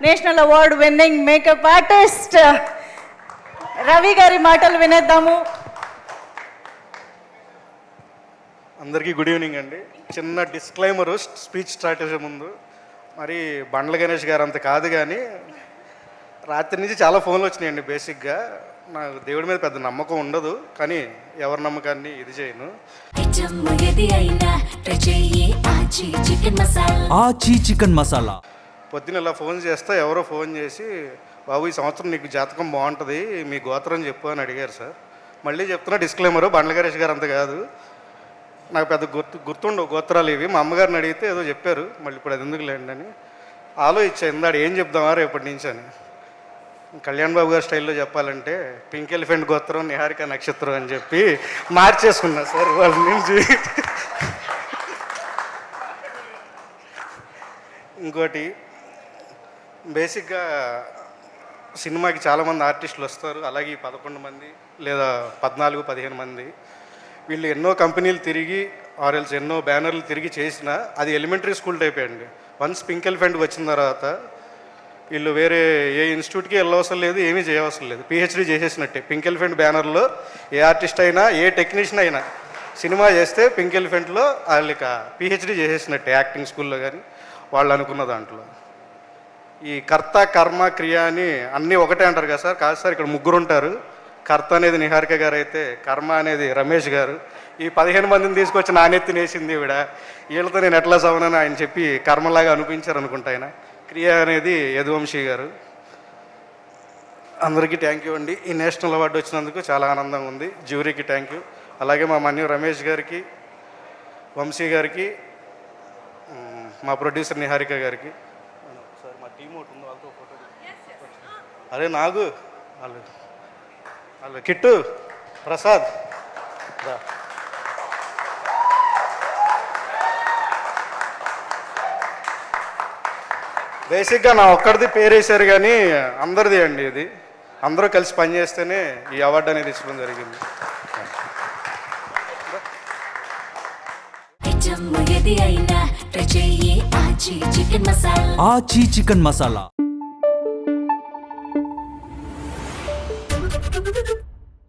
National award winning makeup artist Ravi గారి మాటలు వినేద్దాము. అందరికీ గుడ్ ఈవినింగ్ అండి. చిన్న డిస్క్లైమరు స్పీచ్ స్టార్ట్ చేసే ముందు, మరి బండ్ల గణేష్ గారు అంత కాదు, కానీ రాత్రి నుంచి చాలా ఫోన్లు వచ్చినాయండి. బేసిక్గా నాకు దేవుడి మీద పెద్ద నమ్మకం ఉండదు, కానీ ఎవరి నమ్మకాన్ని ఇది చేయను. చికెన్ మసాలా పొద్దున్న ఇలా ఫోన్ చేస్తే ఎవరో ఫోన్ చేసి, బాబు ఈ సంవత్సరం నీకు జాతకం బాగుంటుంది, మీ గోత్రం చెప్పు అని అడిగారు సార్. మళ్ళీ చెప్తున్నా డిస్క్లైమరు, బండ్ల గణేష్ గారు అంత కాదు, నాకు పెద్ద గుర్తుండవు గోత్రాలు ఇవి. మా అమ్మగారిని అడిగితే ఏదో చెప్పారు, మళ్ళీ ఇప్పుడు అది ఎందుకు లేండి అని ఆలోచించా. ఇందాడు ఏం చెప్దామా రేపటి నుంచి అని. కళ్యాణ్ బాబు గారి స్టైల్లో చెప్పాలంటే పింక్ ఎలిఫెంట్ గోత్రం, నిహారిక నక్షత్రం అని చెప్పి మార్చేసుకున్నా సార్ వాళ్ళ నుంచి. ఇంకోటి, బేసిక్గా సినిమాకి చాలామంది ఆర్టిస్టులు వస్తారు, అలాగే 11 మంది లేదా 14-15 మంది, వీళ్ళు ఎన్నో కంపెనీలు తిరిగి ఆర్ఎల్స్ ఎన్నో బ్యానర్లు తిరిగి చేసినా అది ఎలిమెంటరీ స్కూల్ టైప్ అండి. వన్స్ పింక్ ఎలిఫెంట్కి వచ్చిన తర్వాత వీళ్ళు వేరే ఏ ఇన్స్టిట్యూట్కి వెళ్ళవసరం లేదు, ఏమీ చేయవసరం లేదు, పిహెచ్డీ చేసేసినట్టే. పింక్ ఎలిఫెంట్ బ్యానర్లో ఏ ఆర్టిస్ట్ అయినా, ఏ టెక్నీషియన్ అయినా సినిమా చేస్తే పింక్ ఎలిఫెంట్లో వాళ్ళకి పిహెచ్డీ చేసేసినట్టే, యాక్టింగ్ స్కూల్లో కానీ వాళ్ళు అనుకున్న దాంట్లో. ఈ కర్త, కర్మ, క్రియ అని అన్నీ ఒకటే అంటారు కదా సార్. కాదు సార్, ఇక్కడ ముగ్గురు ఉంటారు. కర్త అనేది నిహారిక గారు అయితే, కర్మ అనేది రమేష్ గారు. ఈ 15 మందిని తీసుకొచ్చి నానెత్తిని వేసింది ఈవిడ. వీళ్ళతో నేను ఎట్లా సవనని ఆయన చెప్పి కర్మలాగా అనిపించారు అనుకుంటా ఆయన. క్రియ అనేది యదువంశీ గారు. అందరికీ థ్యాంక్ యూ అండి. ఈ నేషనల్ అవార్డు వచ్చినందుకు చాలా ఆనందంగా ఉంది. జ్యూరీకి థ్యాంక్ యూ. అలాగే మా మన్యు రమేష్ గారికి, వంశీ గారికి, మా ప్రొడ్యూసర్ నిహారిక గారికి. సార్ మా టీం ఒకటి ఉంది, వాళ్ళతో ఫోటో. అరే నాగు, వాళ్ళు కిట్టు, ప్రసాద్. బేసిక్గా నా ఒక్కడిది పేరేశారు, కానీ అందరిది అండి ఇది. అందరూ కలిసి పనిచేస్తేనే ఈ అవార్డు అనేది ఇచ్చడం జరిగింది. చికెన్ మసాలా